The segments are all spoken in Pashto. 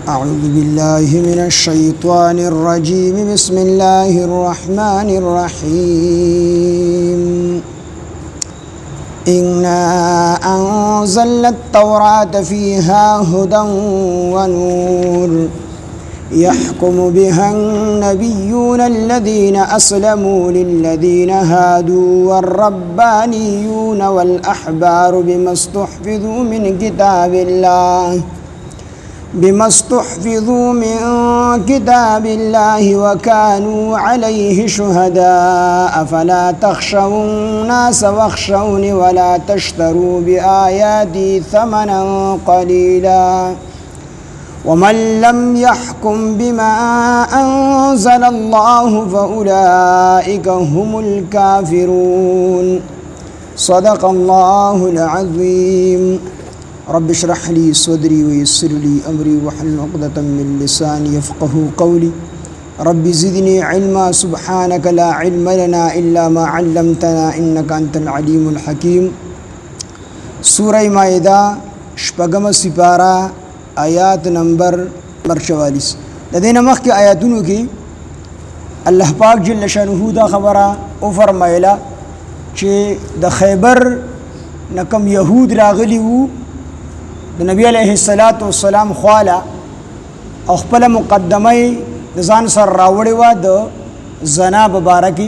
أعوذ بالله من الشيطان الرجيم بسم الله الرحمن الرحيم إنا أنزلنا التوراة فيها هدى ونور يحكم بها النبيون الذين أسلموا للذين هادوا والربانيون والأحبار بما استحفظوا من كتاب الله وكانوا عليه شهداء فلا تخشوا الناس واخشوني ولا تشتروا بآياتي ثمنا قليلا ومن لم يحكم بما أنزل الله فأولئك هم الكافرون صدق الله العظيم رب اشرح لي صدري ويسر لي أمري واحلل عقدة من لساني يفقهوا قولي رب زدني علما سبحانك لا علم لنا إلا ما علمتنا إنك أنت العليم الحكيم سورة مائدة شپږم سپارہ آیات نمبر 44 لدينا مخکې آیاتونو کې الله پاک جل شانه دا خبره او فرمایله چې د خیبر نکم يهود راغلی وو د نبی علیه الصلاۃ والسلام خواله او خپل مقدمه د ځان سره راوړی و د زنا مبارکی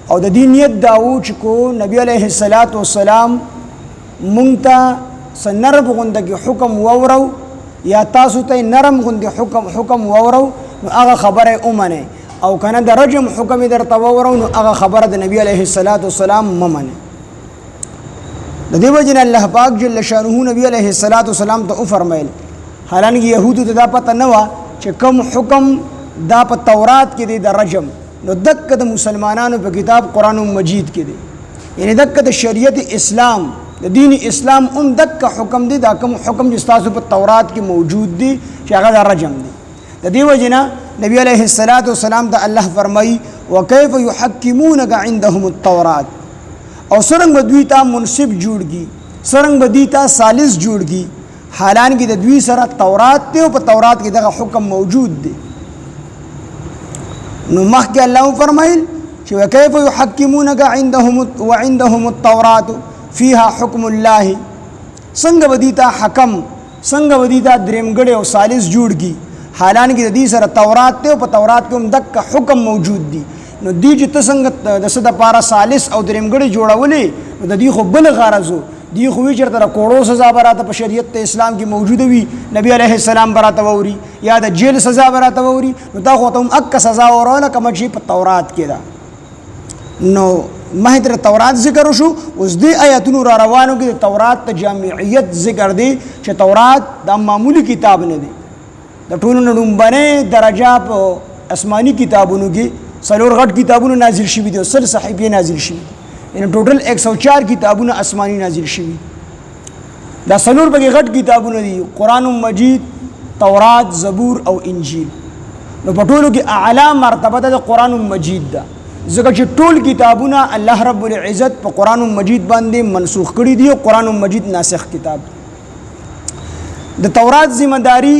او د دې نیت داو چې کو نبی علیه الصلاۃ والسلام مونږ ته سنرب غوندګي حکم وورو یا تاسو ته نرم غوندي حکم وورو نو هغه خبره اومنه او کنه د رجم حکم درته وورو نو هغه خبره د نبی علیه الصلاۃ والسلام ممنه د دې وجه نه الله پاک جل شانه نبی علیه الصلاۃ والسلام ته فرمایل حالانکه يهودو ته دا پته نه و چې کوم حکم دا په تورات کې دی د رجم نو دک د مسلمانانو په کتاب قرآن مجید کې دی یعنی دک د شریعت اسلام د دین اسلام دک حکم دی دا کوم حکم چې تاسو په تورات کې موجود دی چې هغه د رجم دی د دې وجه نه نبی علیه الصلاۃ والسلام ته الله فرمایي وکيف يحكمونك عندهم التورات او سرنګ بدوی تا منصب جوړږي سرنګ بدوی تا سالس جوړږي حالانکه د دوی سره تورات ته او په تورات کې دغه حکم موجود دی نو مخکې الله فرمایل چې وکيف يحكمونك عندهم التورات فيها حكم الله څنګه بدوی تا حکم څنګه بدوی تا درمګړې او سالس جوړږي حالانکه د دې سره تورات ته او په تورات کې هم دغه حکم موجود دی نو دی چې څنګه د صد پارا سالس او درمګړي جوړولې نو د دې خو بل غرضو دی خو چرته کوړو سزا براته په شریعت اسلام کې موجوده وي نبی عليه السلام براته ووري یا د جیل سزا براته ووري نو دا خو ته اک سزا وروله کوم چې په تورات کې ده نو مه تر تورات ذکر وشو اوس دې آیاتونو را روانو کې تورات ته جامعیت ذکر دی چې تورات د معمولی کتاب نه دی د ټولو نړمبنه درجه په آسماني کتابونو کې سلور غټ کتابونه نازل شوي دي او سل صحیفې نازل شوي ان ټوټل 104 کتابونه آسماني نازل شوي دا سلور بګي غټ کتابونه دي قرآن مجید تورات زبور او انجیل نو په ټولو کې اعلی مرتبه د قرآن مجید ده ځکه چې ټول کتابونه الله رب العزت په قرآن مجید باندې منسوخ کړي دي او قرآن مجید ناسخ کتاب د تورات ذمہ داری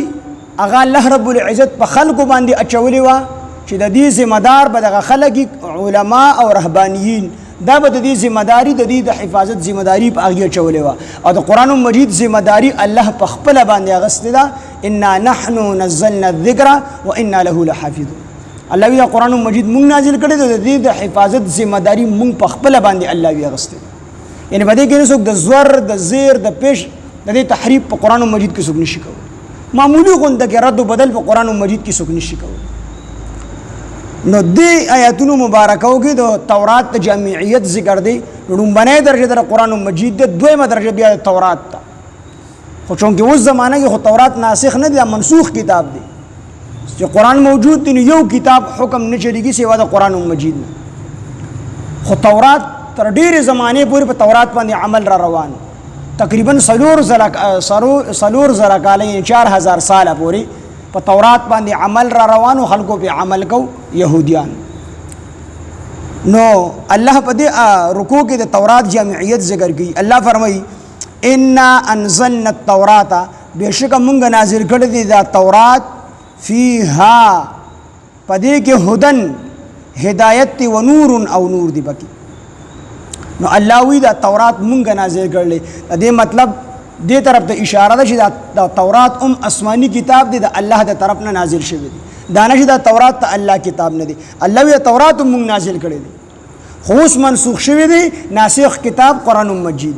هغه الله رب العزت په خلکو باندې اچولې و چې د دې ذمہ دار به دغه خلک علما او رهبانیین دا به د دې ذمہ داری د دې د حفاظت ذمہ داری په هغه چولې و او د قرآن مجید ذمہ داری الله په خپل باندې اغستې ده انا نحن نزلنا الذکر وانا له لحافظون الله وی قرآن مجید مونږ نازل کړی د دې د حفاظت ذمہ داری مونږ په خپل باندې الله وی اغستې یعنی په دې کې څوک د زور د زیر د پیش د دې تحریف په قرآن مجید کې څوک نشي کوي معمولی غونډه کې رد او بدل په قرآن مجید کې څوک نشي کوي نو دې آیاتونو مبارکاو کې د تورات ته جامعیت ذکر دی لومبنه درجه د قرآن مجید د دویمه درجه بیا د تورات ته خو چونکه اوس زمانه کې خو تورات ناسخ نه دی منسوخ کتاب دی چې قرآن موجود دی یو کتاب حکم نه چلیږي سوا د قرآن مجید نه خو تورات تر ډېرې زمانه پورې په تورات باندې عمل را روان تقریبا سلور زره کاله 4000 سال پورې په تورات باندې عمل را روانو خلکو په عمل کو يهوديان نو الله په دې رکوع کې د تورات جامعیت ذکر کی الله فرمایي انا انزلنا التوراة بشک مونږ نازل کړی دی دا تورات فیها پدې کې هدن هدایت تی و نور او نور دی پکې. نو الله وی دا تورات مونږ نازل کړل. دې مطلب دې طرف ته اشاره ده چې دا تورات آسمانی کتاب دی، د الله د طرف نه نازل شوی دی. دا نه چې دا تورات ته الله کتاب نه دی. الله وی تورات مونږ نازل کړی دی، خو اوس منسوخ شوی دی، ناسخ کتاب قرآن مجید.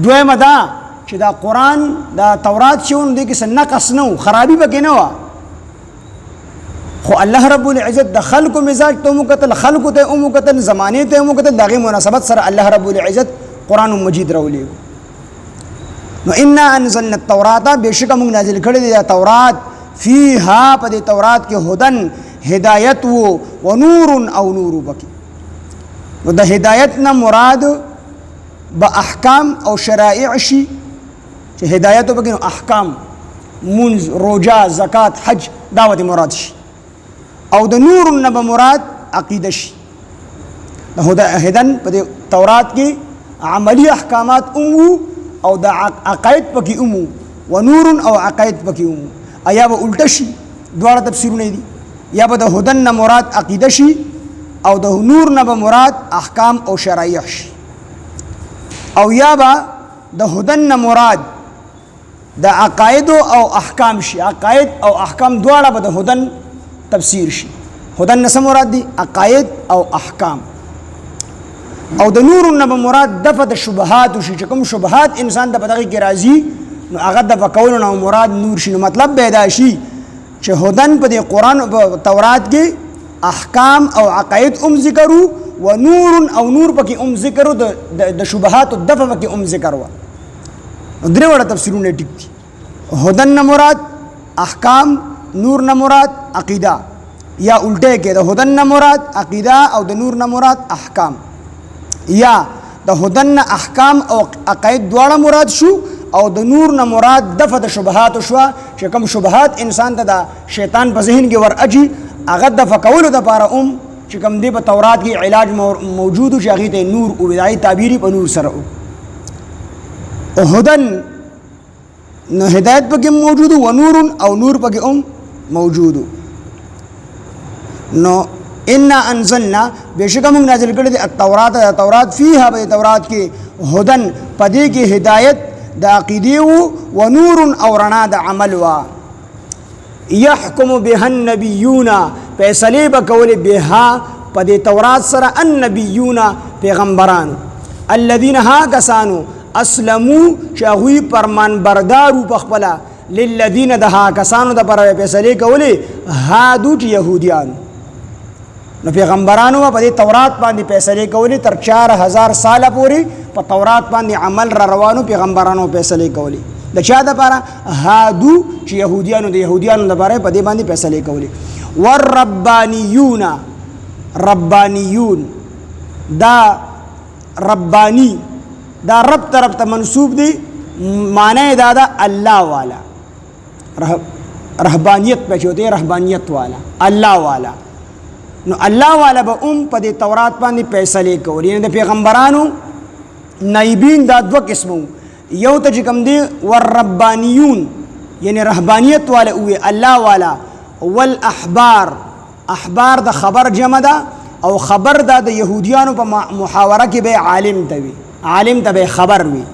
دویمه دا چې دا قرآن دا تورات چې دی کې څه نقص نه و، خرابي پکې نه وه، خو الله رب العزت د خلکو مزاج ته مو کتل، خلکو ته مو کتل، زمانه ته مو کتل، دغه مناسبت سره الله رب العزت قرآن مجید راولي. نو انا انزلنا التوراۃ بشک موږ نازل کړی دی تورات فیها په دې تورات کې هدن هدایت وو و نور او نور پکې. نو د هدایت نه مراد با احکام او شرائع شي، چې هدایت پکې نو احکام منز روزه زکات حج دعوت مراد شي، او د نور نه به مراد عقیده شي. د هدن په تورات کې عملی احکامات او د عقاید پکې و نور او عقاید پکې ایا به الټه شي، دواړه تفسیرونه دي. یا به د هدن نه مراد عقیده شي او د نور نه به مراد احکام او شرایع شي، او یا به د هدن نه مراد د عقاید او احکام شي. عقاید او احکام دواړه به د هدن تفسیر شي. هدن نه څه مراد دي؟ عقاید او احکام. او د نور نه به مراد دفع د شبهات شي، چې کوم شبهات انسان د بدغه کې راځي نو هغه د فکول نه مراد نور شي. نو مطلب به دا شي چې هدن په دې قرآن په تورات کې احکام او عقاید ذکرو و نور او نور پکې ذکرو، د شبهات او دفع پکې ذکرو. درې وړه تفسیرونه ټیک دي. هدن نه مراد احکام، نور نه مراد عقیده، یا الټه کې د هدن نه مراد عقیده او د نور نه مراد احکام، یا د هدن نه احکام او عقاید دواړه مراد شو، او د نور نه مراد دفع د شبهات شو، چې کوم شبهات انسان ته د شیطان په ذهن کې ور اچي هغه دفع کولو دپاره چې کوم دی په تورات کې علاج موجود و چې هغې ته نور او بدایي تعبیري په نور سره او هدن نو هدایت پکې موجود و نور او نور پکې موجود. نو انا انزلنا بشک موږ نازل کړی دی التورات فیها په تورات کې هدن پدې کې هدایت د عقیدې و نور او رڼا د عمل وا. یحکم بها النبیون فیصلې به کولې بها په دې تورات سره النبیون پیغمبران الذین ها کسانو اسلمو چې هغوی فرمان بردارو په خپله للذین د ها کسانو دپاره فیصلې کولې هادو چې یهودیان. نو پیغمبرانو په دې تورات باندې فیصلې کولې تر 4000 ساله پورې په تورات باندې عمل را روانو پیغمبرانو فیصلې کولې. د چا دپاره؟ هادو چې یهودیانو، د یهودیانو دپاره په دې باندې فیصلې کولې. والربانیون ربانیون دا ربانی دا رب طرف ته منصوب دی، معنی دا دا الله والا، رهبانیت پہ چوتے رهبانیت والا الله والا. نو الله والا به په دې تورات باندې فیصلې کولې. یعنې د پیغمبرانو نایبین دا دوه قسمو، یو ته چې کوم دی والربانیون یعنی رهبانیت والا وي الله والا، والاحبار احبار د خبر جمع ده، او خبر دا د یهودیانو په محاوره کې به عالم ته وي، عالم ته به خبر وي.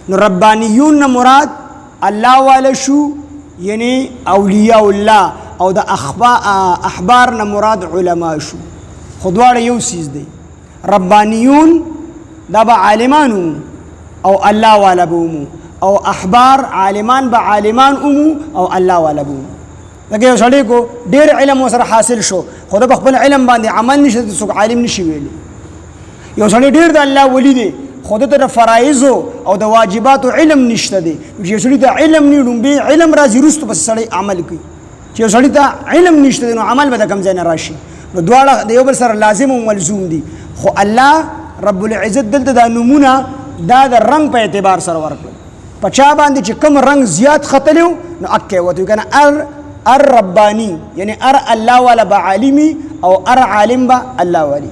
نو ربانیون نه مراد الله والا شو یعنی اولیاء الله، او د احبار نه مراد علما شو. خو دواړه یو سیز دی. ربانیون دا به عالمانو او الله والا به او احبار عالمان به عالمان او الله والا به. لکه یو سړی کو ډېر علم ورسره حاصل شو، خو د خپل علم باندې عمل نشي، څوک عالم نشي ویلی. یو سړی ډېر د الله ولی دی، خو د فرایضو او د واجباتو علم نشته دی. چې یو سړي ته علم نه لومبي علم راځي وروسته پس سړی عمل کوي. چې یو سړي ته علم نشته دی نو عمل به د کوم ځای نه راشي. نو دواړه د یو بل سره لازم او ملزوم دي. خو الله رب العزت دلته دا نمونه دا د رنګ په اعتبار سره ورکړل. په چا باندې چې کوم رنګ زیات ختلی نو اکې وته کنه الربانی یعنی الله والا به عالمي او عالم به الله والی.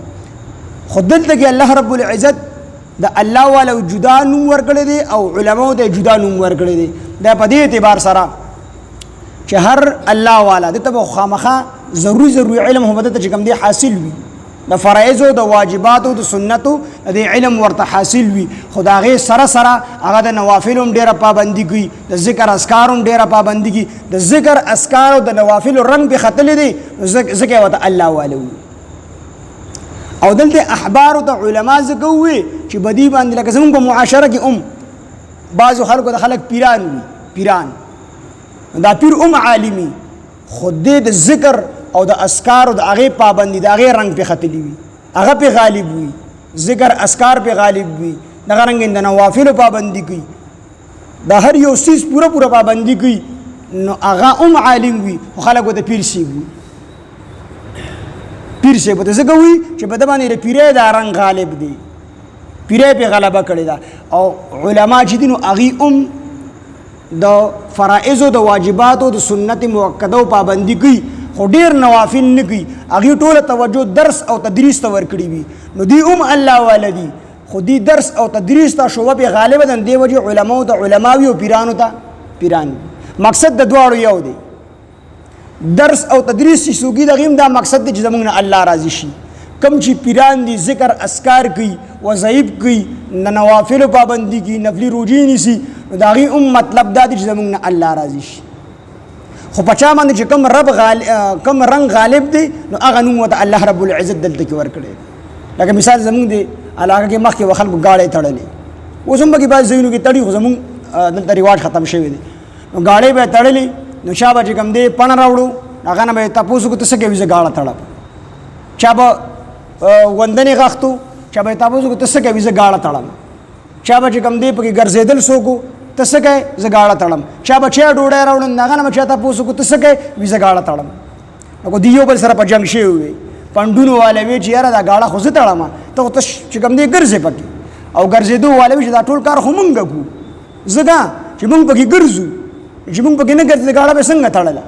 خو دلته کې الله رب العزت د الله والا جدا نوم ورکړی دی او علماو ته جدا نوم ورکړی دی. دا په دې اعتبار سره چې هر الله والا دته به خامخا ضروري علم هم دته چې کوم دی حاصل وي د فرایض او د واجبات او د سنتو د علم ورته حاصل وي خدای سره سره هغه د نوافل هم ډیره پابندي کوي د ذکر اذکار هم ډیره پابندي کوي د ذکر اذکار او د نوافل رنگ به خطلې دي ذکر وته الله والو او دلته احبار او د علما زګوي چې بدی باندې لکه زموږ په معاشره کې بعضو خلکو د خلک پیران وي پیران دا پیر عالمي خود د ذکر او د اذکار او د هغه پابندي د هغه رنگ په خطلی وي هغه په غالب وي ذکر اذکار په غالب وي دغه رنگ د نوافل پابندي کوي د هر یو سیس پورا پابندي کوي نو هغه عالم وي خلکو د پیر سی وي پیر سی په څه کوي چې په د باندې پیره د رنگ غالب دي پیره په غلبه کړی دا او علما چې دي نو هغه د فرائض او د واجبات او د سنت موکده پابندي کوي خو ډیر نوافل نه کوي هغه ټوله توجه درس او تدریس ته ورکړي وي نو دی الله والدي خو دی درس او تدریس ته شوبه به غالبا د دی وجه علماو د علماوی او پیرانو ته پیران مقصد د دواړو یو دی درس او تدریس چې سوګي د غیم دا مقصد دی چې زمونږ نه الله راضي شي کم چې پیران دي ذکر اذکار کوي وظایف کوي نوافل پابندي کوي نفلی روزي نیسي دا غي مطلب دا دی چې زمونږ نه الله راضي شي خو پچا باندې چې کم رنگ غالب دی نو هغه نوم ته الله رب العزت دلته کې ورکړي لکه مثال زمونږ دی علاقه کې مخکې خلکو گاړې تړلې اوس هم به بعض ځایونو کې تړي خو زمونږ دلته رواج ختم شوی دی نو گاړې به تړلې نو شابه چې کوم دی پڼه راوړو هغه نه به تاسو کو څه کوي زه گاړه تړم چا به وندنې غختو چا به تاسو کو څه کوي زه گاړه تړم چا به چې کوم دی په کې ګرځېدل سوکو تسه کې زګاړه تړم چا بچا ډوډۍ راوړم ناغه نه چا تاسو کو تسه کې وی زګاړه تړم نو دیو بل سره په جنگ شي وي پندونو والے وی چې یاره دا گاړه خو زه تړم ته چې کوم دی ګرځې پکې او ګرځېدو والے وی چې دا ټول کار خو مونږ کو زګا چې مونږ پکې ګرځو چې مونږ پکې نه ګرځې گاړه به څنګه تړله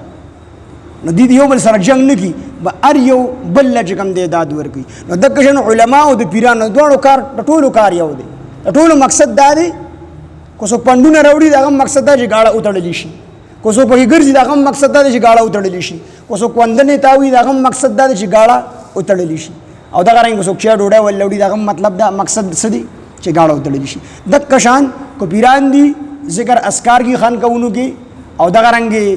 نو دیو بل سره جنگ نه کی به ار یو بل چې کوم دی داد ور کوي نو دغه شنو علما او د پیرانو دوه کار ټولو کار یو دی ټولو مقصد دا دی کو څو پندونه راوړي دا مقصد دا چې گاړه وتړل شي کو څو پکې ګرځي دا مقصد دا چې گاړه وتړل شي کو څو کوندنې تاوي دا مقصد دا چې گاړه وتړل شي او دا غره کو څو چا ډوډۍ ولوړي دا مطلب دا مقصد څه دی چې گاړه وتړل شي د کشان کو پیران دي ذکر اذکار کی خان کوونو کې او دا غرنګي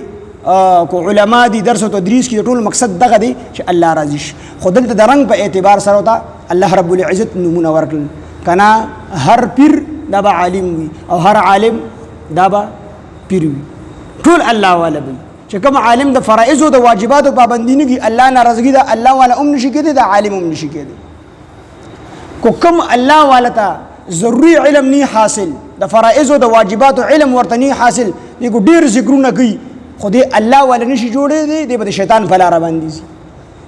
کو علما دي درس او تدریس کې ټول مقصد دغه دی چې الله راضي شي خودل ته درنګ په اعتبار سره وتا الله رب العزت نمونه ورکړل کنا هر پیر دا به عالم وي او هر عالم دا به پیر وي ټول الله والا وي چې کوم عالم د فرایض او د واجبات پابندي نه کوي الله ناراضګي دا الله والا نشي کېدی دا عالم هم نشي کېدی کو کوم الله والا ته ضروري علم نه حاصل د فرایض او د واجبات علم ورته نه حاصل یو ډیر ذکرونه کوي خو دې الله والا نشي جوړې دی د شیطان په لار باندې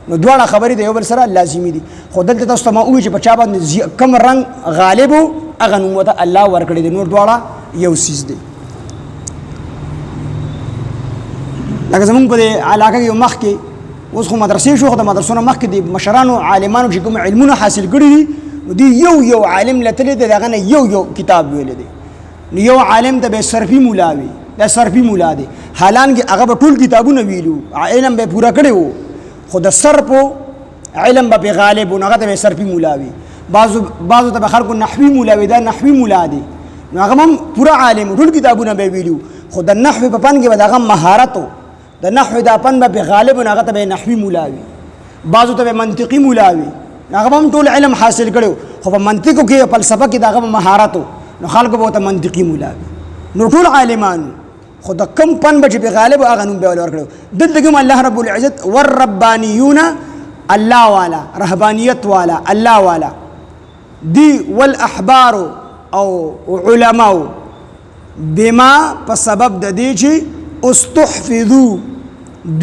نو دواړه خبرې د یو بل سره لازمي دي خو دلته تاسو ته ما وایي چې په چا باندې کم رنگ غالب وو هغه نوم ته الله ورکړي دي نور دواړه یو سیز دي لکه زمونږ په علاقه کې مخ کې اوس خو مدرسې شو خو د مدرسونو مخ کې د مشرانو عالمانو چې کوم علمونه حاصل کړي دي یو عالم لته دي دغه نه یو کتاب ویل دي یو عالم ته به صرفي مولا وي دا صرفي مولا دي حالانکه هغه په ټول کتابونه ویلو علم به پورا کړو خو د صرف علم به غالب او هغه ته صرفي مولا وي بعضو ته خلکو نحوی مولا وي دا نحوی مولا دي هغه هم پورا عالم ټول کتابونه به ویلو خو د نحوی په پن کې به دغه مهارت د نحوی د پن به غالب هغه ته نحوی مولا وي بعضو ته منطقي مولا وي هغه هم ټول علم حاصل کړو خو په منطق کې فلسفه کې دغه مهارت نو خلکو به ته منطقي مولا وي نو ټول عالمان خو د کم پن به غالب هغه نوم به ورکړو دلته کوم الله رب العزت والربانيون الله والا رهبانيت والا الله والا دی والاحبار او علماء بما په سبب د دې چې استحفظوا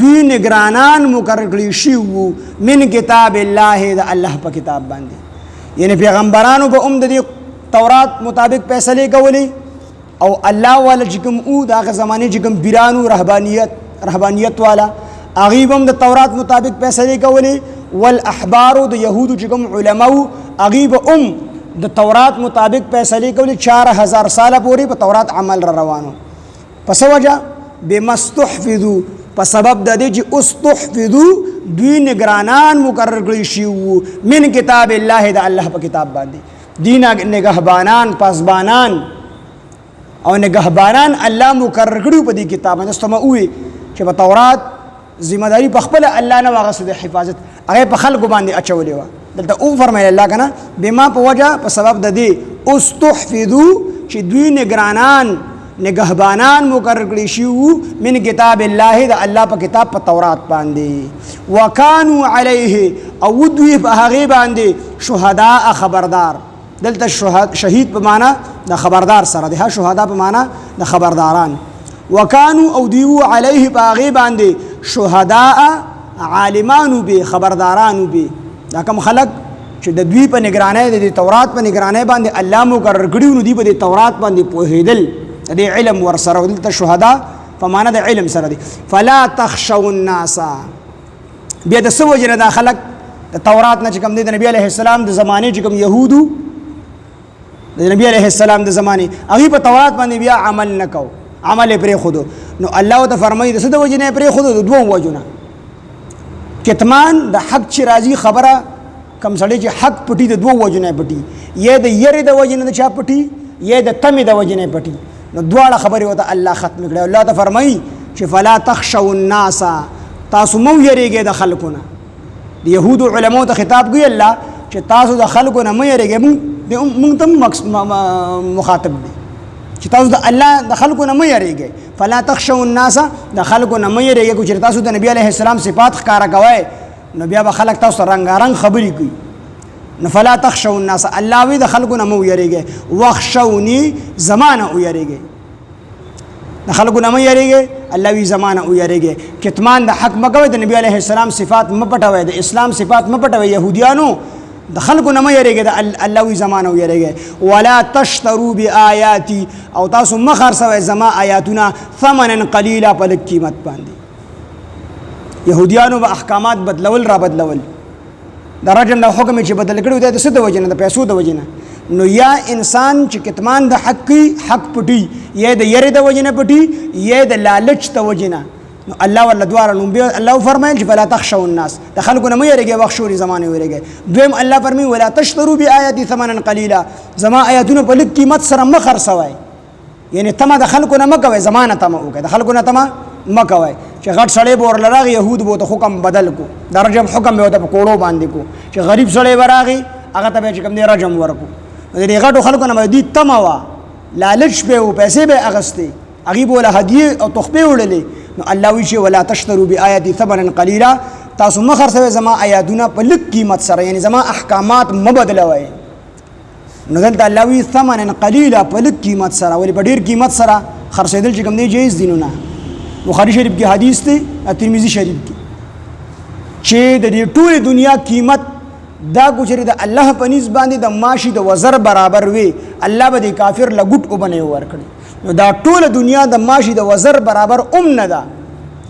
دوی نگرانان مقرر کړی شي وو من کتاب الله د الله په کتاب باندې یعنی پیغمبرانو به د دې تورات مطابق فیصله کولی او الله والا چې کوم او دغه زمانه چې کوم بیرانو رهبانيت والا هغه هم د تورات مطابق فیصله کولی والاحبار د يهودو چې کوم علماو هغه به د تورات مطابق فیصله کولی 4000 سال پورې په تورات عمل روانو پس وجه بمستحفظو په سبب د دې چې استحفظو دوی نگرانان مقرر کړی شي من کتاب الله د الله په کتاب باندې دینا نگهبانان پاسبانان او نگهبانان الله مقرر کړو په دې کتاب باندې ستما وي چې په تورات ذمہ داری په خپل الله نه واغسه د حفاظت هغه په خلکو باندې اچولې و دلته او فرمایي الله کنه بما په وجه په سبب د دې استحفظو چې دوی نگرانان نگهبانان مقرر کړی شو من کتاب الله د الله په کتاب په تورات باندې وکانو علیه او دوی په هغه باندې شهداء خبردار دلته شهید په معنا د خبردار سره ده شهدا په معنا د خبرداران وکانو او دیو علیه په هغه باندې شهداء عالمانو به خبردارانو به دا کوم خلق چې د دوی په نگرانۍ د تورات په نگرانۍ باندې الله مقرر کړیو نو دی په تورات باندې پوهیدل د علم ور سره ولته شهدا په معنا د علم سره دي فلا تخشوا الناس بیا د سو جن د خلق د تورات نه چې کوم د نبی عليه السلام د زمانه چې کوم يهودو د نبی عليه السلام د زمانه هغه په تورات باندې بیا عمل نکاو عمل پرې خودو نو الله ته فرمایي د څه د وجنه پرې خودو د دوه وجونه کتمان د حق چې راځي خبره کم سړی چې حق پټي د دوه وجنه پټي یا د یری د وجنه د چا پټي یا د تمې د وجنه پټي نو دواړه خبرې وته الله ختم کړي الله ته فرمایي چې فلا تخشوا الناس تاسو مو یریږئ د خلقونه د يهودو علماو ته خطاب کوي الله چې تاسو د خلقونه مو یریږئ مونږ ته مخاطب دي چې تاسو د الله د خلقونه مو یریږئ فلا تخشوا الناس د خلقونه مو یریږئ چې تاسو د نبی عليه السلام صفات ښکارا کوي نو بیا به خلق تاسو رنگارنګ خبرې کوي نو فلا تخشوا الناس الله وی د خلقونه مو یریږئ واخشوني زمانه او یریږئ د خلقونه مو یریږئ الله وی زمانه او یریږئ کتمان د حق مګوي د نبی عليه السلام صفات مپټوي د اسلام صفات مپټوي يهوديانو د خلقونه مو یریږئ د الله وی زمانه او یریږئ ولا تشتروا بآياتي او تاسو مخرسوي زما آیاتونه ثمنا قليلا په لږ قیمت باندې يهوديانو به احکامات بدلول را بدلول د رجم د حکم چې بدل کړو د څه د وجنه د پیسو د وجنه نو یا انسان چې کتمان د حق پټي یا د یری د وجنه پټي یا د لالچ د وجنه نو الله ول دوار نو الله فرمایل چې فلا تخشوا الناس د خلقونه مې یریږي وښوري زمانه یریږي دویم الله فرمایي ولا تشتروا بآياتي ثمنا قليلا زما آیاتونه په لږ قیمت سره مخر سوای یعنی تمه د خلقونه مکوي زمانه تمه وکړه د خلقونه تمه مکوي چې غټ سړی بور لراغ يهود بو ته حکم بدل کو د رجم حکم به ته په کوړو باندې کو چې غریب سړی وراغي هغه ته چې کوم دی رجم ورکو د دې غټو خلکو نه دي تموا لالچ به او پیسې به اغستې هغه بوله هدیه او تخفه وړلې نو الله وی چې ولا تشتروا بآياتي ثمنا قليلا تاسو مخر سوي زما آیاتونه په لږ قیمت سره یعنی زما احکامات مبدلوي نو دلته الله وی ثمنا قليلا په لږ قیمت سره ولې په ډیر قیمت سره خرڅېدل چې کوم دی جایز دي نه بخاری شریف کی حدیث ته ترمذی شریف کی چې د دې ټول دنیا قیمت دا ګوچری د الله په نس باندې د ماشي د وزر برابر وي الله به د کافر لګټ او بنه ورکړي نو دا ټول دنیا د ماشي د وزر برابر نه ده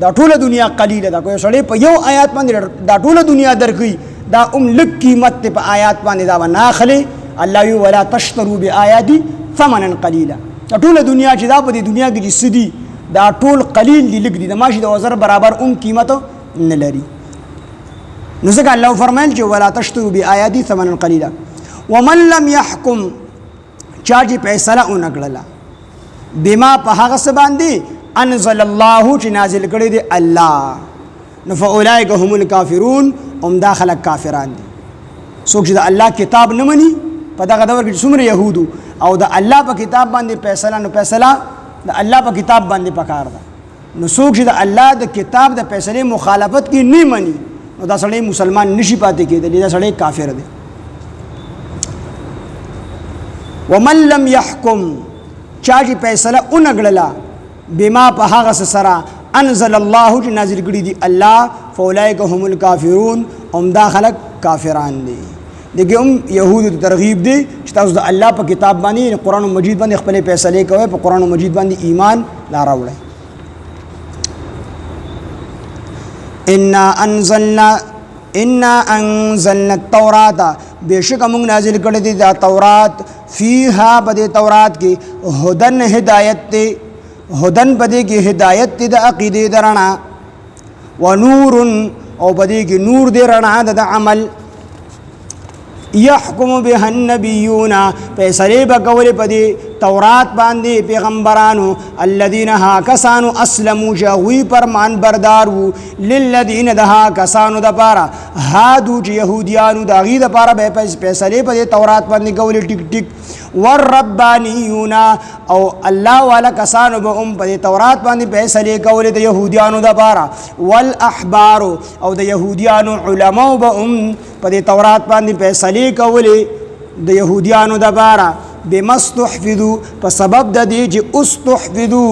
دا ټول دنیا قلیله ده کوئی سړی په یو آیات باندې دا ټول دنیا درکوي دا لږ قیمت په آیات باندې دا ناخلي الله وی ولا تشتروا بآياتي ثمنا قليلا ټول دنیا چې دا په دنیا کې سدي دا ټول قلیل دي لګ دي د ماشي د وزر برابر قیمت نه لري نو ځکه الله فرمایل چې ولا تشتروا بآياتي ثمنا قليلا ومن لم يحكم چا چې فیصله ونکړه بما په هغه څه باندې انزل الله چې نازل کړی دی الله نو فاولئک هم الکافرون هم داخله کافران دي څوک چې د الله کتاب نه مني په دغه دور کې څومره يهودو او د الله په کتاب باندې فیصله نو فیصله د الله په کتاب باندې پکار ده نو څوک چې د الله د کتاب د فیصله مخالفت کې نه مني نو دا سړی مسلمان نشي پاتې کېدلی دا سړی کافر دی ومن لم يحكم چا چې فیصله اونګړله بما په هغه سره انزل الله چې نازل کړي دي الله فاولئک هم الکافرون هم دا خلق کافران دي دغه هم يهودو ترغیب دي چې تاسو د الله په کتاب باندې قرآن مجید باندې خپل فیصله کوي په قرآن مجید باندې ایمان لا راوړئ انا انزلنا التوراة بشک موږ نازل کړی دی دا تورات فیها بده تورات کې هدن هدایت ته هدن پدې کې هدایت د عقیدې درنا ونور او پدې کې نور د رڼا د عمل يحكم بها النبيون فیصله بکول پدې تورات باندې پیغمبرانو الذين ها کسانو اسلموا جوی فرمان بردارو للذين دها کسانو د پاره هادو يهوديانو داغي د پاره به فیصله پدې تورات باندې کول ټیک ټیک والربانيون او الله والا کسانو به پدې تورات باندې فیصله کول د يهوديانو د پاره والاحبار او د يهوديانو علماء به پدې تورات باندې فیصله کول د يهوديانو د پاره بمستحفظو په سبب د دې چې استحفظو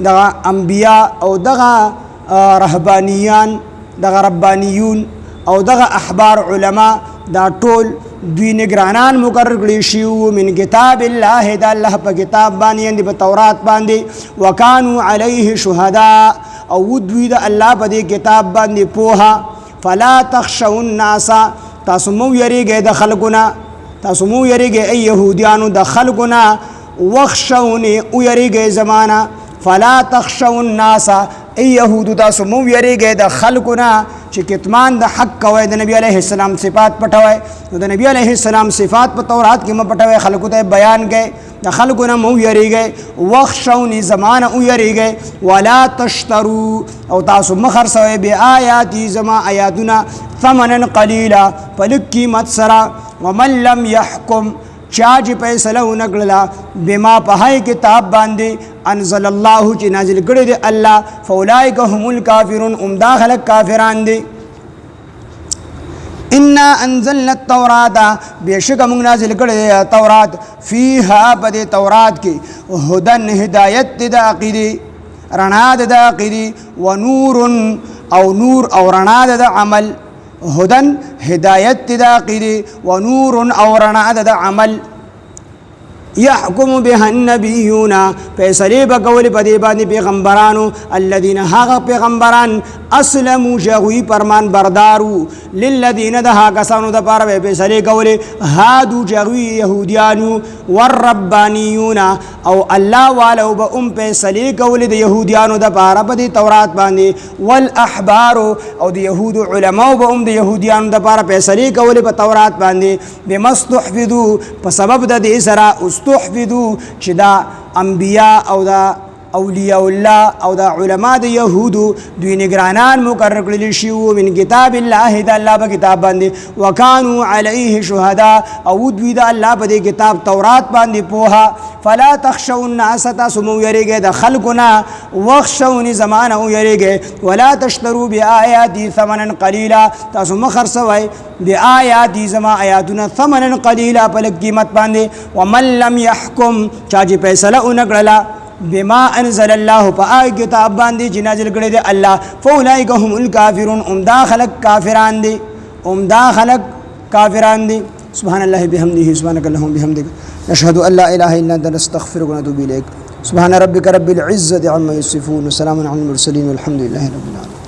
د انبیاء او دغه رهبانیان دغه ربانیون او دغه احبار علما دا ټول دوی نگرانان مقرر کړي شیو من کتاب الله د الله په کتاب باندې په تورات باندې وکانو علیه شهدا او دوی د الله په دې کتاب باندې پوها فلا تخشوا الناس تاسو مو یریږئ د خلقنا تاسو مو یریږئ ای یهودیانو د خلقنا وخشونی او یریږئ زمانہ فلا تخشوا الناس ای یهود تاسو مو یریږئ د خلقنا چې کتمان د حق کوي د نبی علیه السلام صفات پټوي نو د نبی علیه السلام صفات په تورات کې م پټوي خلقو ته بیان کړي د خلقنا مو یریږئ وخشونی زمانہ او یریږئ ولا تشتروا او تاسو مخرسوي بیااتی زما آیاتنا ثمنا قلیلا پلک قیمت سرا ومن لم يحكم چاج فیصله ونکړه بما په هي کتاب باندې انزل الله چې نازل کړی دی الله فاولئک هم الکافرون داخل کافران دي انا انزلنا التوراة بشک موږ نازل کړی تورات فيها بد تورات کې هدن هدایت د عقیده رڼا د عقیده ونور او نور او رڼا د عمل هدن هدایت د عقیده ونور او رڼا د عمل يحكم بها النبيون فیصله بکول پدې باندې پیغمبرانو الذين هغه پیغمبران اسلموا جوی فرمان بردارو للذين دها کسانو د پاره فیصله کول هادو جوی يهوديانو والربانيون او الله والو به فیصله کول د يهوديانو د پاره په تورات باندې والاحبار او د يهود علماء به د يهوديانو د پاره فیصله کول په تورات باندې بمستحفظو په سبب د دې سره استحفظو چې دا انبیاء او دا اولیاء الله او دا علماء د يهودو دوی نگرانان مقرر کړل شي من کتاب الله د الله په کتاب باندې وکانو علیه شهدا او دوی د الله په کتاب تورات باندې پوها فلا تخشوا الناس تاسمو یریږئ د خلقنا وخشونی زمانه یریږئ ولا تشتروا بآیاتی ثمنا قلیلا تاسو مخرسوي بآیاتی زما آیاتنا ثمنا قلیلا په قیمت باندې ومن لم يحكم چاجی فیصله اونکړه بما انزل الله فآي کتاب باندې چې نازل کړی دی الله فاولئک هم الکافرون داخل کافران دي داخل کافران دي سبحان الله بحمده سبحانك اللهم بحمدك نشهد ان لا اله الا انت نستغفرك ونتوب اليك سبحان ربك رب العزه عما يصفون وسلام على المرسلين والحمد لله رب العالمين